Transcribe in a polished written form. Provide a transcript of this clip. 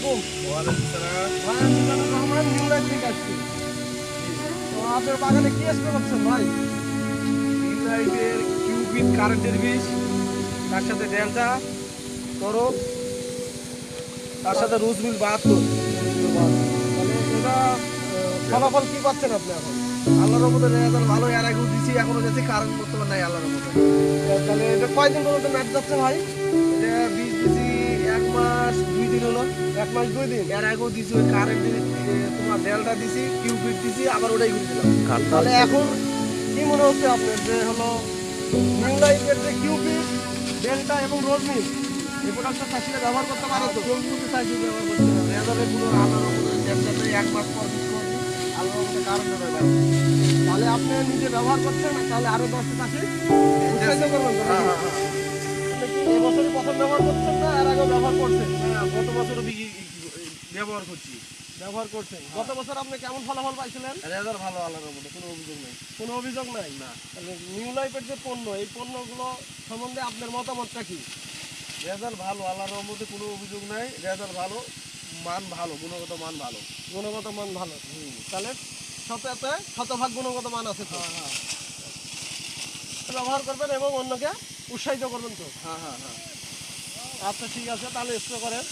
আলাইকুম। ওয়ালাইকুম সালাম। ভাই আমি মিজানুর রহমান নিউ লাইফ থেকে আসছি। তো আপনার বাগানে কি স্প্রে করছেন ভাই? ইউনাইটের কিউবিক কারেন্টের বীজ, তার সাথে ডেল্টা করো, তার সাথে রুজমিল 72। তাহলে এটা ফলাফল কি পাচ্ছেন আপনি এখন? আল্লাহর রহমতে রেজাল্ট ভালো, এর আগেও দিছি, এখনো যাচ্ছি, কারেন্ট বর্তমান নাই আল্লাহর রহমতে। তাহলে এটা কয়দিন পর্যন্ত ম্যাচ যাচ্ছে ভাই? এটা বীজ দিছি 1 মাস 2 দিন হলো। 1 মাস 2 দিন। এর আগেও দিছি ওই কারেন্টের তোমার ডেল্টা দিছি, কিউবিক দিছি, আবার ওটাই ঘুরে দিলাম। তাহলে এখন কি মনে হচ্ছে আপনার যে হলো নিউ লাইফের যে কিউপি, ডেল্টা এবং রোজমিল এই প্রোডাক্টটা চাষিরা ব্যবহার করতে পারে তো? জলমুতে চাইছি ব্যবহার করতে হবে। রেজাল্টের কোনো আল্লাহর রহমতে ডেল্টাতে 1 মাস পর বীজ করবি, আল্লাহর রহমতে কারেন্ট হবে। তাহলে আপনি নিজে ব্যবহার করছেন, তাহলে আরো 10টা চাষি উৎসাহিত করবেন তো? হ্যাঁ হ্যাঁ হ্যাঁ। আপনি কি এবছরই প্রথম ব্যবহার করছেন না এর আগেও ব্যবহার করছেন? হ্যাঁ, গত বছরও ব্যবহার করছি। ব্যবহার করছেন। গত বছর আপনি কেমন ফলাফল পাইছিলেন? রেজাল্ট ভালো আল্লাহর মধ্যে, কোনো অভিযোগ নেই। কোনো অভিযোগ নাই? না, তাহলে নিউ লাইফের যে পণ্য, এই পণ্যগুলো সম্বন্ধে আপনার মতামতটা কি? রেজাল্ট ভালো আল্লাহর মধ্যে, কোনো অভিযোগ নাই। রেজাল্ট ভালো, মান ভালো, গুণগত মান ভালো। গুণগত মান ভালো। তাহলে শততে শতভাগ গুণগত মান আছে তো? হ্যাঁ হ্যাঁ ব্যবহার করবেন এবং অন্যকে উৎসাহিত করবেন তো? হ্যাঁ হ্যাঁ হ্যাঁ। আচ্ছা ঠিক আছে, তাহলে স্প্রে করেন।